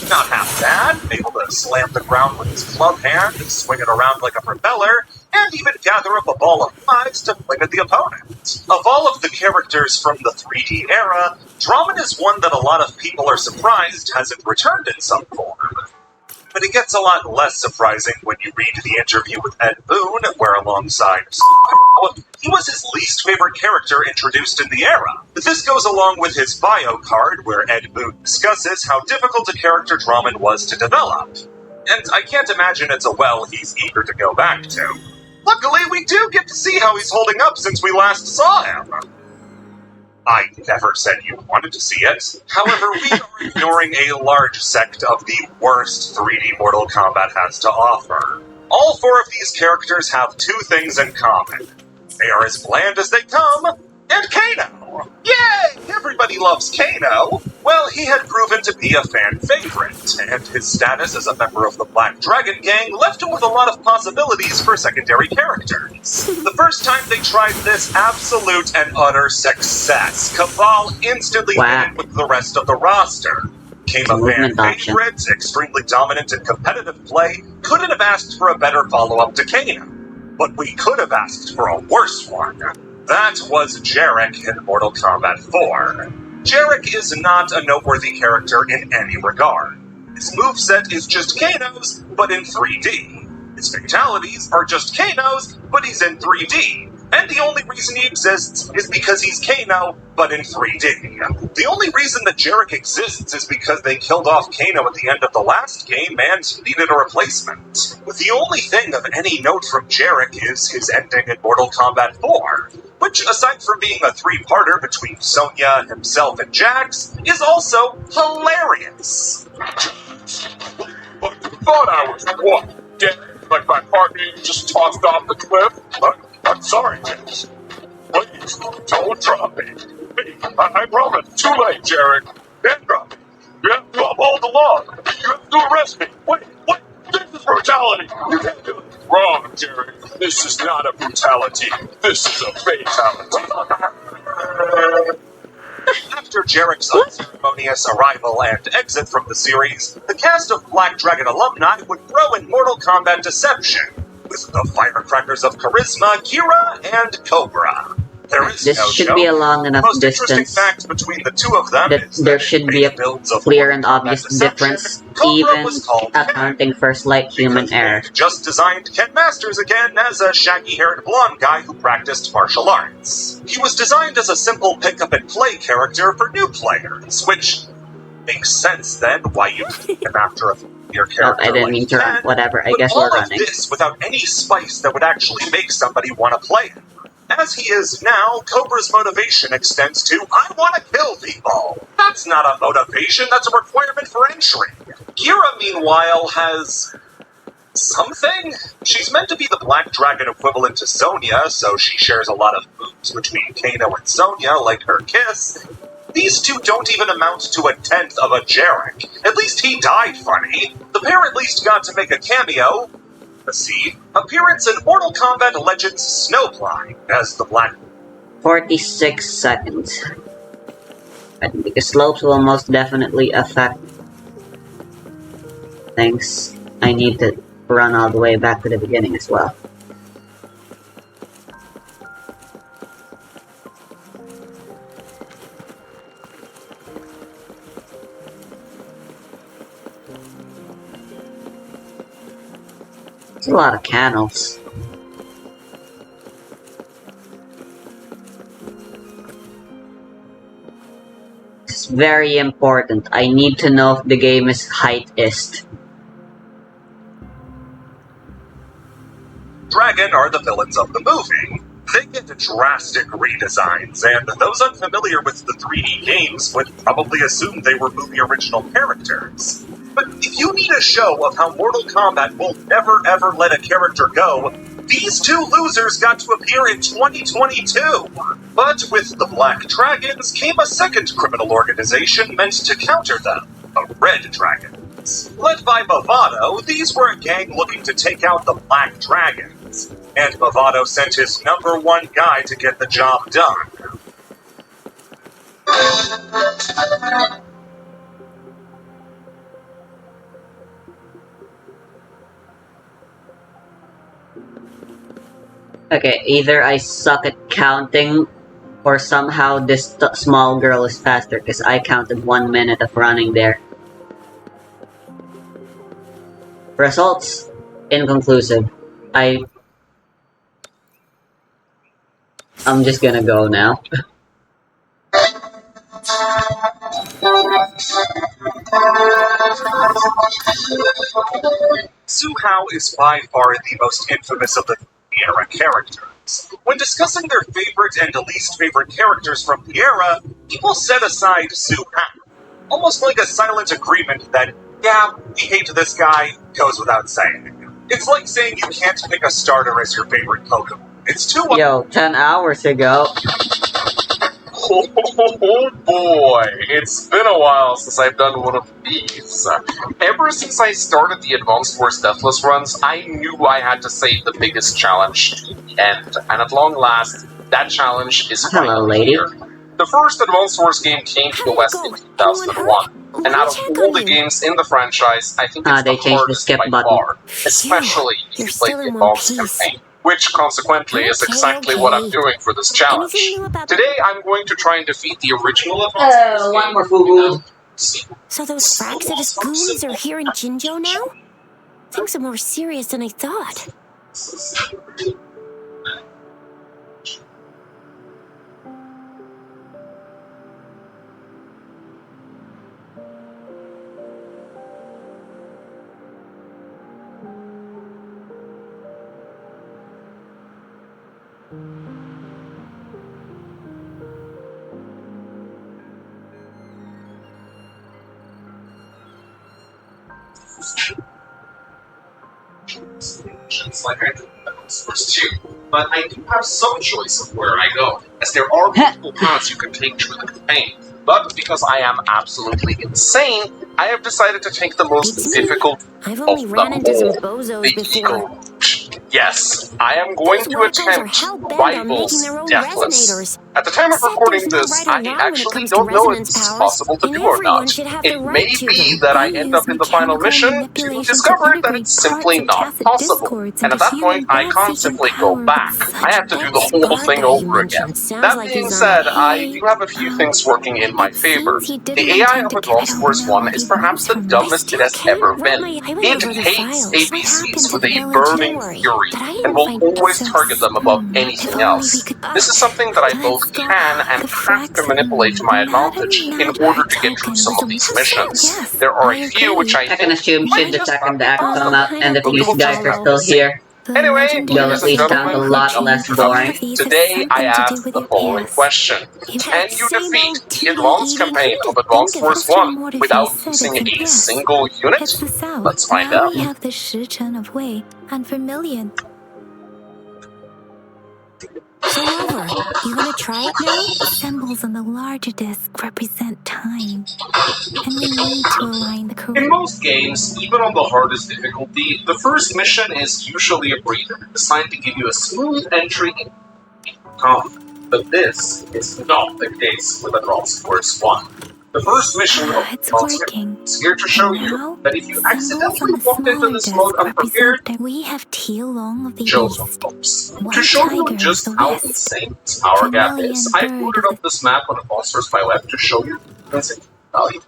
not half bad, able to slam the ground with his club hand and swing it around like a propeller, and even gather up a ball of knives to fling at the opponent. Of all of the characters from the 3D era, Draman is one that a lot of people are surprised hasn't returned in some form. But it gets a lot less surprising when you read the interview with Ed Boon, where alongside he was his least favorite character introduced in the era. This goes along with his bio card, where Ed Boon discusses how difficult a character Draman was to develop. And I can't imagine it's a well he's eager to go back to. Luckily, we do get to see how he's holding up since we last saw him. I never said you wanted to see it. However, we are ignoring a large sect of the worst 3D Mortal Kombat has to offer. All four of these characters have two things in common. They are as bland as they come, and Kano! Yay! Everybody loves Kano! Well, he had proven to be a fan favorite, and his status as a member of the Black Dragon Gang left him with a lot of possibilities for secondary characters. The first time they tried this, absolute and utter success. Cabal instantly hit it with the rest of the roster. Came a fan favorite, extremely dominant in competitive play, couldn't have asked for a better follow-up to Kano. But we could have asked for a worse one. That was Jarek in Mortal Kombat 4. Jarek is not a noteworthy character in any regard. His moveset is just Kano's, but in 3D. His fatalities are just Kano's, but he's in 3D. And the only reason he exists is because he's Kano, but in 3D. The only reason that Jarek exists is because they killed off Kano at the end of the last game and needed a replacement. The only thing of any note from Jarek is his ending in Mortal Kombat 4, which, aside from being a three-parter between Sonya, himself, and Jax, is also hilarious. But you thought I was what? Dead? Like my partner just tossed off the cliff? I'm sorry, Jax. Please, don't drop me. Hey, I promise. Too late, Jarek. Then drop me. You have to uphold the law. You have to arrest me. Wait, what? This is brutality. You can't do it. Wrong, Jarek. This is not a brutality. This is a fatality. After after Jarek's unceremonious arrival and exit from the series, the cast of Black Dragon alumni would throw in Mortal Kombat Deception, with the firecrackers of Charisma, Kira, and Cobra. There is This no should joke. be a long enough The most interesting distance fact between the two of them that is there that should be a in builds of clear Mortal and Kombat obvious Deception, difference, Cobra even was called Ken, accounting for slight human because error. they'd just designed Ken Masters again as a shaggy-haired blonde guy who practiced martial arts. He was designed as a simple pick-up-and-play character for new players, which makes sense then why you pick him after a familiar Oh, character I didn't like mean to run. Ken, Whatever, I but guess all we're of running. this without any spice that would actually make somebody want to play him. As he is now, Cobra's motivation extends to, I want to kill people. That's not a motivation, that's a requirement for entry. Kira, meanwhile, has something? She's meant to be the Black Dragon equivalent to Sonya, so she shares a lot of moves between Kano and Sonya, like her kiss. These two don't even amount to a tenth of a Jarek. At least he died funny. The pair at least got to make a cameo. Let's see. Appearance in Mortal Kombat Legends Snowblind as the Black... 46 seconds. I think the slopes will most definitely affect things. I need to run all the way back to the beginning as well. There's a lot of canals. It's very important. I need to know if the game is heightist. Dragon are the villains of the movie. They get drastic redesigns, and those unfamiliar with the 3D games would probably assume they were movie original characters. But if you need a show of how Mortal Kombat will never ever let a character go, these two losers got to appear in 2022. But with the Black Dragons came a second criminal organization meant to counter them, the Red Dragons. Led by Bavado, these were a gang looking to take out the Black Dragons, and Bavado sent his #1 guy to get the job done. Okay, either I suck at counting, or somehow this small girl is faster, because I counted 1 minute of running there. Results? Inconclusive. I'm just gonna go now. Su Hao is by far the most infamous of the era characters. When discussing their favorite and least favorite characters from the era, people set aside Su Hao. Almost like a silent agreement that, yeah, we hate this guy, goes without saying. It's like saying you can't pick a starter as your favorite Pokemon. It's too... Yo, 10 hours ago. Oh boy, it's been a while since I've done one of these. Ever since I started the Advanced Wars Deathless runs, I knew I had to save the biggest challenge to the end, and at long last, that challenge is Hello, finally lady. here. The first Advanced Wars game came to the West in 2001, and out of all the games in the franchise, I think it's they the changed the hardest skip by button. far, especially if you play the Advanced campaign. Which, consequently, is exactly what I'm doing for this challenge. Today, I'm going to try and defeat the original Advanced one more food. So those Fraxidus goons are here in Jinjo now? Things are more serious than I thought. Like I did in the first two, but I do have some choice of where I go, as there are multiple paths you can take through the campaign. But because I am absolutely insane, I have decided to take the most It's me. difficult I've only of ran them into some all, bozos the before. Eagle Route. Yes, I am going Those to wackos are attempt hell-bent on Rivals making their own Deathless. resonators. At the time of Except recording there's no this, right or I wrong when it actually comes to don't know if resonance this is powers, possible to and do or everyone not. should have the It right may to be them. that I They end use up in the final mechanical mission to manipulation discover that integrate it's simply parts of not tacit possible. discords And into at that human point, I can't God-seeking simply go power, back. but I such have to do the whole ex-guard thing that you over again. mentioned sounds That like being he's on a said, I do have a few well, things working in my it favor. seems he The didn't AI intend of to get. I Advanced don't Force know 1 what is he perhaps wants the from me. I dumbest it still has can't ever wrap been. I went It over the hates files. What happened ABCs to with the a village? Don't burning worry. fury But I and didn't will find always so target them above if anything only we else. could. This is something that I Let's both go. can and The have to frax. manipulate to my Madam advantage in Magi order to get through token some was of a these website. missions. Yes, There are I a few which agree. I I can think assume might should the just second not be act come possible. up I and don't if think these it's guys are follow. still here, The Anyway, they'll legendary at ladies and least sound a gentlemen, historical lot less genes. A lot boring. of these have today I something to do ask with the your following past. question. If Can that you same defeat old the advanced eating, campaign come of to think Advanced of it, Force 1 what if you without said using it's an a S? single unit? It's the south. Let's find Now out. we have the 时辰 of Wei and vermilion. So, Rover, you gonna try it now? The symbols on the larger disc represent time, and we need to align the In correct. most games, even on the hardest difficulty, the first mission is usually a breather, designed to give you a smooth entry into the combat. But this is not the case with Advanced Force 1. The first mission of It's Advanced working. is here to show you that if you Symbols on accidentally the walked into smaller this disc mode unprepared, represent that we have teal long of the Joe's east, hopes. To white show you tiger of just the how west, insane this power gap is, vermilion I bird loaded of up this map on Advanced Force by Web to show you the basic value.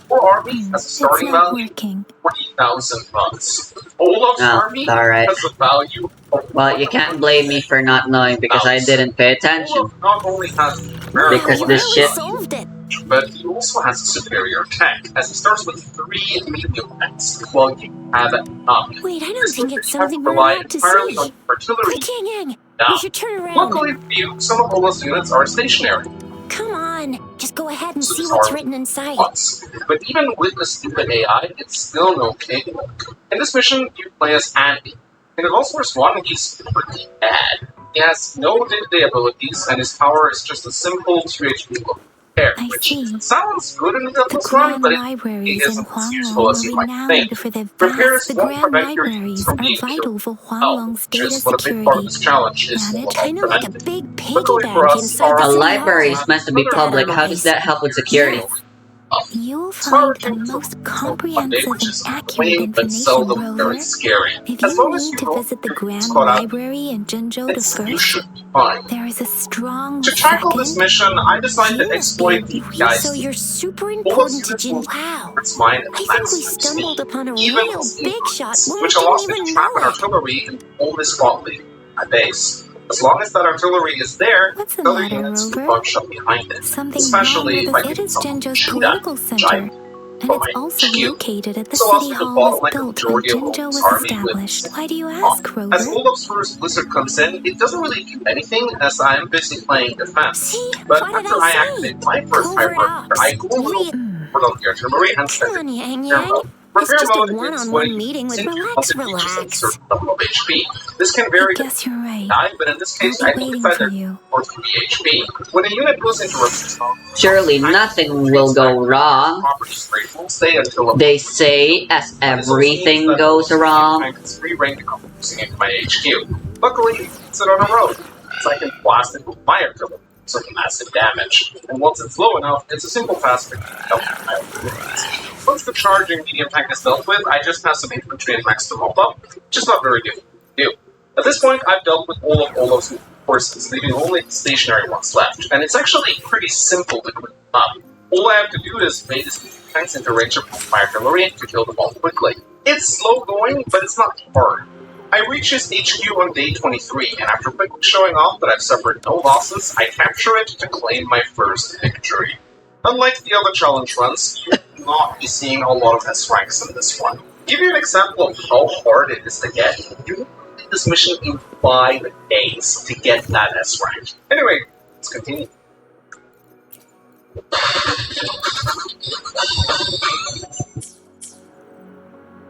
For Army has a It's starting not value working. 40,000 runs. Olaf's Oh, Army alright. has a value of Well, you can't blame me for not knowing because I didn't pay attention. Olaf not only has Wow, Because you this really shit- solved it. but he also has a superior tech, as he starts with 3 medium attacks, while you have none. Wait, I don't This think means it's that you have something to we're rely allowed to entirely see. on artillery. Quick, Yang Yang, Now, we should turn around. luckily for you, some of Olaf's units are stationary, Come on, just go ahead and so see this what's army written inside. once. But even with the stupid AI, it's still no king. In this mission, you play as Andy. In Advanced Force 1, he's pretty bad. He has no day-to-day abilities, and his power is just a simple 2 HP repair, I which see. sounds good in the The Devil's Run, Grand but it Libraries in isn't as Huanglong useful as are you might renowned think. for their Repairs vast. The won't Grand prevent your units Libraries from are being vital killed, for Huanglong's which data is what a big part of security. this challenge is all Manage about kind of like a preventing. big piggy Luckily for bank us, inside our the A city library hall. is meant to be public. How does that help with security? Yes. You'll Smart find the things most Monday, comprehensive which and is accurate annoying but information, seldom very Rover. scary. If As you long as need you to know visit the your Grand caught up, Library in Jinzhou the you First, should be fine. there is a strong To tackle this second. mission, I decided You to must be exploit a the brief, so guys. you're super Olaf's important to units Jin. will Wow. its mine at I think we maximum stumbled speed, upon a even real with big shot influence, when we which didn't allows me even to trap know an it. artillery and hold this spot lead at base. As long as that artillery is there, What's the other matter, units can Rover? bunch up behind it. Something Especially wrong if with I it? It can is someone Jinzhou's shoot at, political which I center, and from it's my also HQ. located at the This allows city me to hall was bottleneck a built when majority of Jinzhou Olaf's was army with established. Why do you Oh, ask, as Rover? Olaf's first blizzard comes in, it doesn't really do anything as I'm busy playing defense. See? But What did after I I say? activate my first Covert hyper, I ops. go a little forward on the artillery and Come set it on, to Yang repair Yang. mode. It's Repair just a mode is when one-on-one you meeting with simply relax, once it reaches a relax. certain level of HP. This can I vary guess you're right. but in this I'll case, be I need waiting to for feather you. or 3 HP. When a unit goes into resistance mode, Surely nothing will go wrong. properties rate will stay until They say as everything goes wrong. It's free range to come using it in my HQ. Luckily, it's on a road, so I can blast it with my artillery, so massive damage. And once it's low enough, it's a simple task to help my artillery. Once the charging medium tank is dealt with, I just have some infantry and max them all up, which is not very difficult to do. At this point, I've dealt with all of Olaf's forces, leaving only the stationary ones left, and it's actually pretty simple to clean them up. All I have to do is bait his tanks into range of my artillery to kill them all quickly. It's slow going, but it's not hard. I reach his HQ on day 23, and after quickly showing off that I've suffered no losses, I capture it to claim my first victory. Unlike the other challenge runs, you will not be seeing a lot of S ranks in this one. To give you an example of how hard it is to get, you will complete this mission in 5 days to get that S rank. Anyway, let's continue.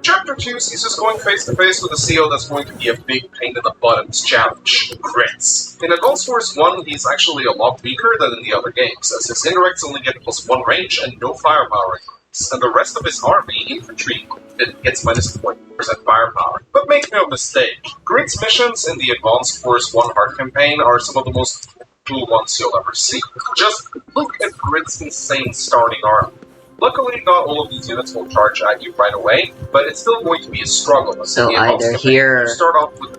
Chapter 2 sees us going face to face with a CO that's going to be a big pain in the butt in this challenge, Grits. In Advanced Force 1, he's actually a lot weaker than in the other games, as his indirects only get +1 range and no firepower increase, and the rest of his army, infantry included, gets -1% firepower. But make no mistake, Grid's missions in the Advanced Force 1 hard campaign are some of the most cool ones you'll ever see. Just look at Grid's insane starting army. Luckily, not all of these units will charge at you right away, but it's still going to be a struggle. So either here... You start off with...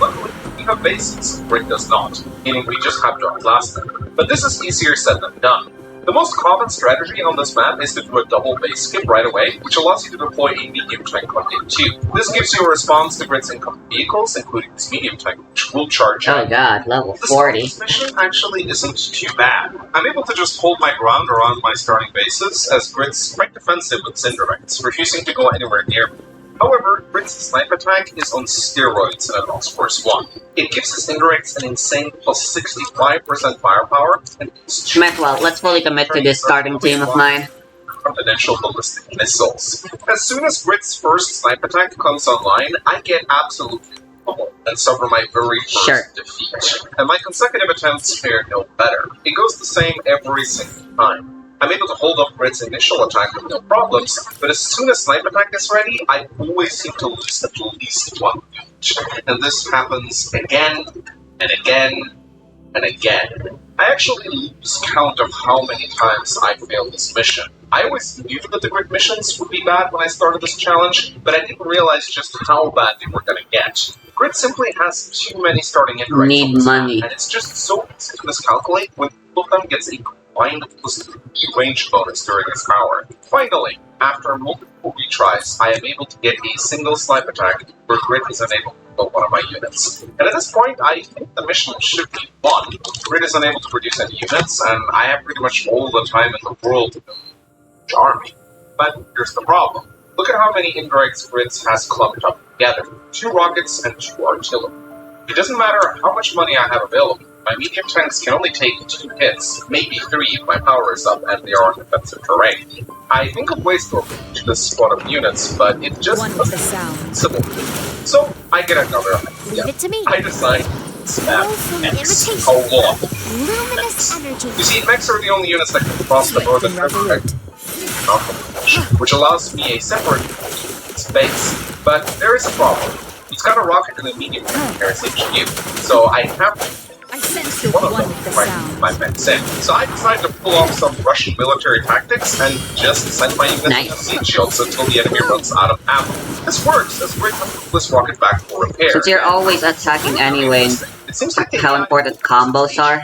Luckily, we have bases. Grid does not, meaning we just have to outlast them. But this is easier said than done. The most common strategy on this map is to do a double base skip right away, which allows you to deploy a medium tank on day 2. This gives you a response to Grid's incoming vehicles, including this medium tank, which will charge Oh out. god, level 40. This mission actually isn't too bad. I'm able to just hold my ground around my starting bases, as Grid's quite defensive with Cinderex, refusing to go anywhere near me. However, Grid's snipe attack is on steroids in Advanced Force 1. It gives his Cinderex an insane plus 65% firepower, and Might as well, let's fully commit to this starting team of mine. confidential ballistic missiles. As soon as Grid's first snipe attack comes online, I get absolutely pummeled and suffer my very first defeat. And my consecutive attempts fare no better. It goes the same every single time. I'm able to hold up Grid's initial attack with no problems, but as soon as snipe attack is ready, I always seem to lose at least one unit. And this happens again, and again, and again. I actually lose count of how many times I failed this mission. I always knew that the Grid missions would be bad when I started this challenge, but I didn't realize just how bad they were gonna get. Grid simply has too many starting indirects Need on this map, money. and it's just so easy to miscalculate when one of them gets a combined plus range bonus during its power. Finally, after multiple retries, I am able to get a single snipe attack where Grid is unable to kill one of my units. And at this point, I think the mission should be won. Grid is unable to produce any units, and I have pretty much all the time in the world to build an army. But here's the problem. Look at how many indirects Grids has clumped up together. 2 rockets and 2 artillery. It doesn't matter how much money I have available. My medium tanks can only take 2 hits, maybe 3 if my power is up and they are on defensive terrain. I think of ways to approach this squad of units, but it just One with the sound. simple. So I get another idea. Leave it to me. I decide snap Roll from the X invitation. a lot. Luminous energy. You see, mechs are the only units that can cross the northern river, which allows me a separate space. But there is a problem. He's got a rocket in the medium carries HQ, so I have to I sense the one of one them with the right sound. my mechs in. So I decided to pull off some Russian military tactics and just send my units Nice. to siege shields until the enemy runs out of ammo. This works, as Grid has to pull this rocket back for repair. Since you're always attacking anyway, It seems like how important combos are,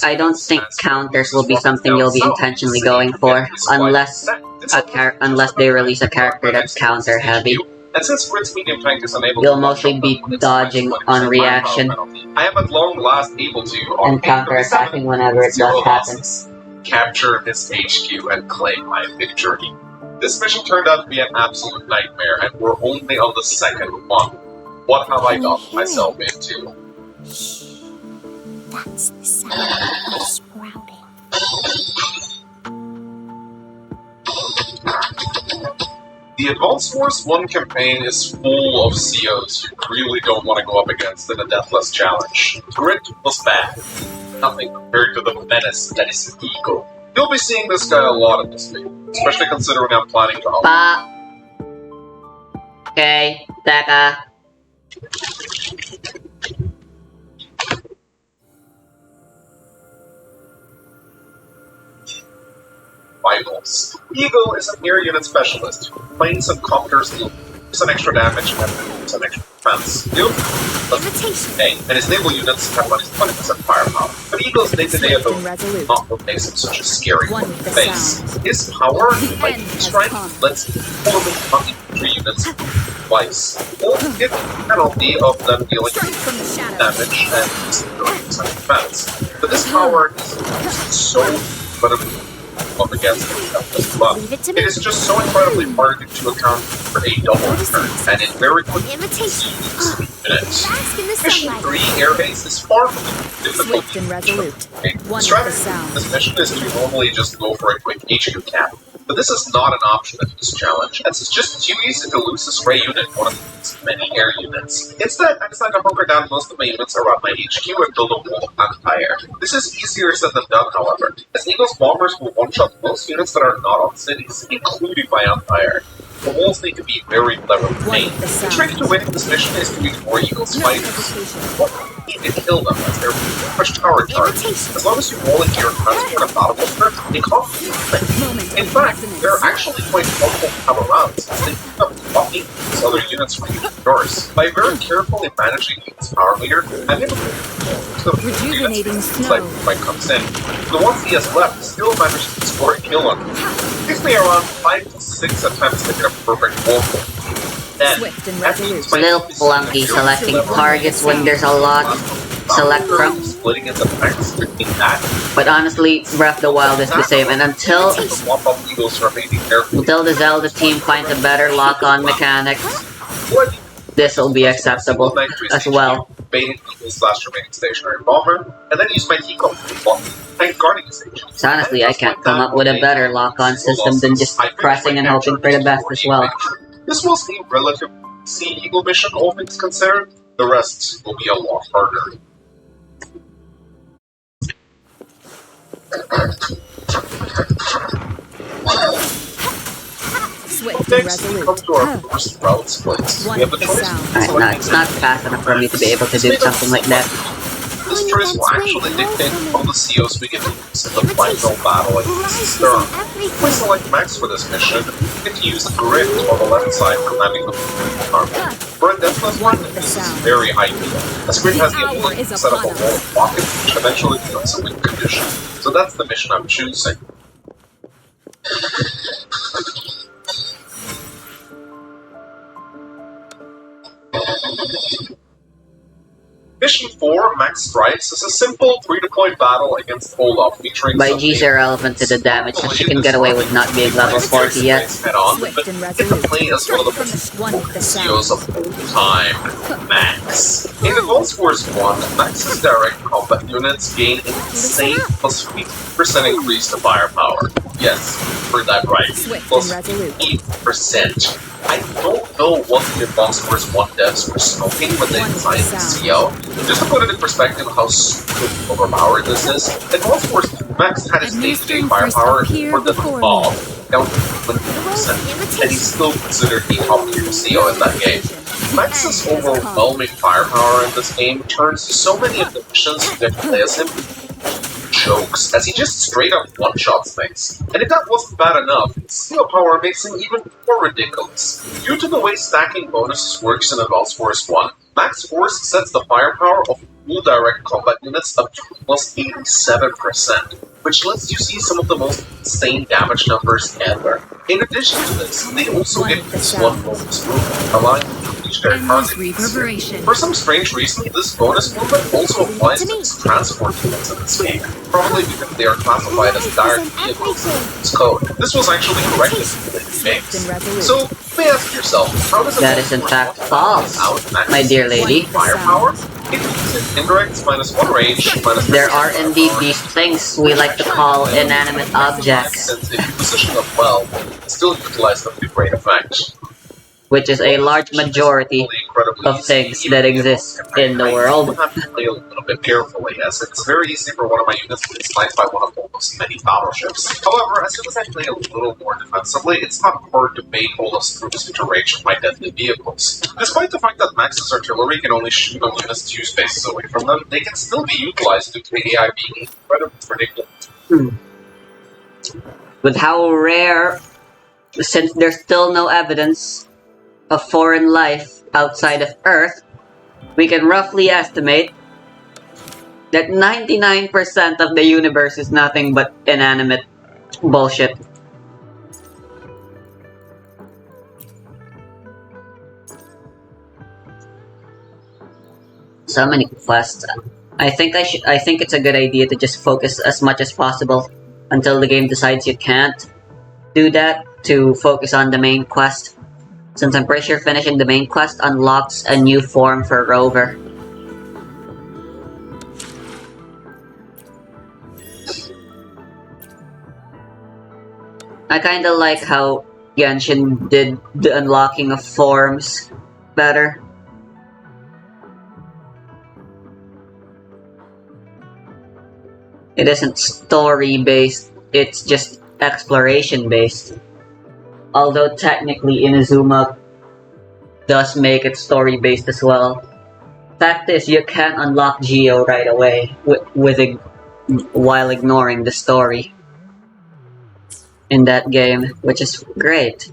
I don't think counters will be something you'll be intentionally going for, unless they release a character that's counter heavy. And since Grid's medium tank is unable You'll to mostly be dodging on reaction I am at long last able to, on and counter-attacking whenever it does happen. capture his HQ and claim my victory. This mission turned out to be an absolute nightmare, and we're only on the second one. What have I gotten myself into? That's the sound of sprouting. The Advanced Force 1 campaign is full of COs you really don't want to go up against in a deathless challenge. Grid was bad. Nothing compared to the menace that is Eagle. You'll be seeing this guy a lot in this video, especially considering I'm planning to Pa! Okay, teka. Vitals. Eagle is an air unit specialist. Planes and copters deal some extra damage and some extra defense. Invitation. And his naval units have minus 20% firepower. But Eagle's day-to-day And ability resolute. not what makes him such a scary One with the face. sound. His power, The like end has strength, come. lets him pull the infantry units twice. Or get the penalty of them dealing Strike from the shadows. damage and 0% defense. But this power is so incredibly up against the club. Leave it to It me. is just so incredibly hard to account for a double turn, and it very quickly Invitation. minutes. Bask in the Mission sunlight. 3 Air Base is far from difficult. Swift and resolute. The One with strategy the sound. of this mission is to normally just go for a quick HQ cap. But this is not an option in this challenge, as it's just too easy to lose a stray unit one of these many air units. Instead, I decided to hunker down most of my units around my HQ and build a wall of anti-air. This is easier said than done, however, as Eagle's bombers will one-shot most units that are not on cities, including my anti-air. The walls need to be very cleverly made. the The trick to winning this mission is to ignore Eagle's fighters. What you need to kill them as they're pretty much tower charge. As long as you roll into your transport a battle monster, they can't do anything. In fact, they're actually quite helpful to have around since they end up blocking these other units from using yours. By very carefully managing Eagle's power meter, I'm able to Rejuvenating snow. Like fight comes in. The ones he has left still manages to score a kill on them. It takes me around 5 to 6 attempts to get a perfect wall for him. Then, Swift and after resolute. he's Little flunky selecting targets when there's a lot to select from. Splitting into packs between that, But honestly, Breath of the Wild is the same, and until and swap up Eagles remaining carefully. the Zelda team finds a better lock-on mechanics, What this will be acceptable as well. Baiting Eagles slash remaining stationary bomber, and then use my teacup to block and guarding the station. So honestly, I can't come up with a better lock-on system than just pressing and hoping for the best as well. This was a relative Sea Eagle mission, all things considered. The rest will be a lot harder. Swift and Next, we resolute. come to our first route splits. We have the choice. Alright, no, it's not fast enough for me to be able to do something like that. This choice will actually dictate all the COs we get to use in the final battle against Stern. If we select Max for this mission, we get to use the grid on the left side commanding the army. For a deathless one, this is very ideal. As grid has the ability to set up a wall of pockets, which eventually becomes a win condition. So that's the mission I'm choosing. Mission 4, Max Strikes, is a simple, pre-deployed battle against Olaf featuring By some G's irrelevant to the damage, so she can get away with not being level 40 yet. head on, Swift but and get to resolute. play as one of the most One with the CEOs of all time, Max. In Advanced Wars 1, Max's direct combat units gain an insane plus 50% increase to firepower. Yes, heard that right. Swift Plus and resolute. 8%. I don't know what the Advanced Wars 1 devs were smoking when they designed the CO. Just to put it in perspective how stupid overpowered this is, Advanced Wars 2 Max had his day-to-day firepower more than Bob, down to 20%, and he's still considered the top-tier CO in that game. Max's overwhelming firepower in this game turns so many of the missions you get to play as him jokes, as he just straight up one-shots things. And if that wasn't bad enough, seal power makes him even more ridiculous. Due to the way stacking bonuses works in Advanced Wars 1, Max Force sets the firepower of full direct combat units up to plus 87%, which lets you see some of the most insane damage numbers ever. In addition to this, they also get this one bonus movement, allowing them to reach their target. For some strange reason, this bonus movement also applies to its transport units in this game, probably because they are classified as direct vehicles in its code. This was actually corrected in the games. So, you may ask yourself, how does That is in fact false, my dear lady. Firepower? It uses indirects minus 1 range, minus There are indeed these things we like to call inanimate objects, since if you position them well, still utilize them to great effect. which is a large majority of things that exist in the world. You have to play a little bit carefully, as it's very easy for one of my units to be sniped by one of Olaf's many battleships. However, as soon as I play a little more defensively, it's not hard to bait Olaf's troops into range of my deadly vehicles. Despite the fact that Max's artillery can only shoot on units 2 spaces away from them, they can still be utilized due to the AI being incredibly predictable. With how rare, since there's still no evidence of foreign life outside of Earth, we can roughly estimate that 99% of the universe is nothing but inanimate bullshit. So many quests. I think it's a good idea to just focus as much as possible until the game decides you can't do that, to focus on the main quest. Since I'm pretty sure finishing the main quest unlocks a new form for Rover. I kinda like how Genshin did the unlocking of forms better. It isn't story-based, it's just exploration-based. Although technically Inazuma does make it story-based as well. Fact is, you can't unlock Geo right away while ignoring the story in that game, which is great.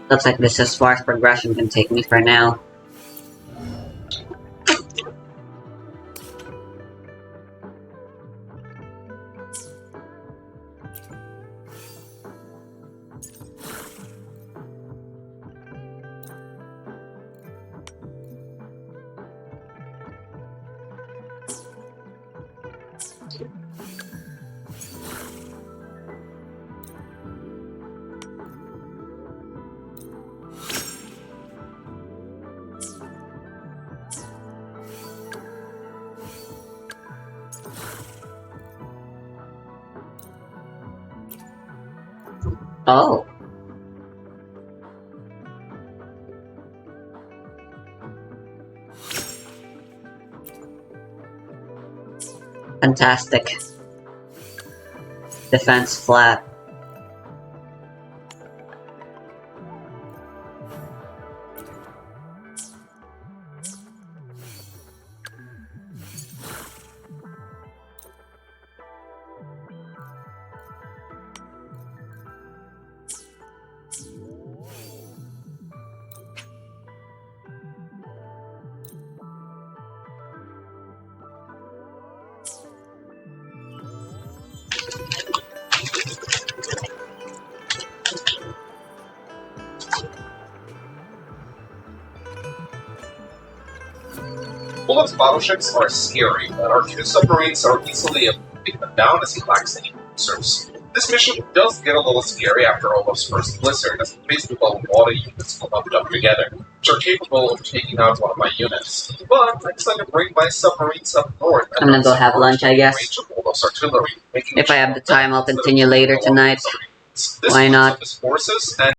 Looks like this is as far as progression can take me for now. Oh. Fantastic. Defense flat. Bullock's battleships are scary, and our two submarines are easily able to take them down as he lacks any answers. This mission does get a little scary after Olaf's first blizzard, as the faced with a lot of units clumped up together, which are capable of taking out one of my units. But I decided to bring my submarines up north. I'm gonna go have lunch, I guess. Range of Olaf's artillery, If I have the time, I'll continue later tonight. Why not? His forces and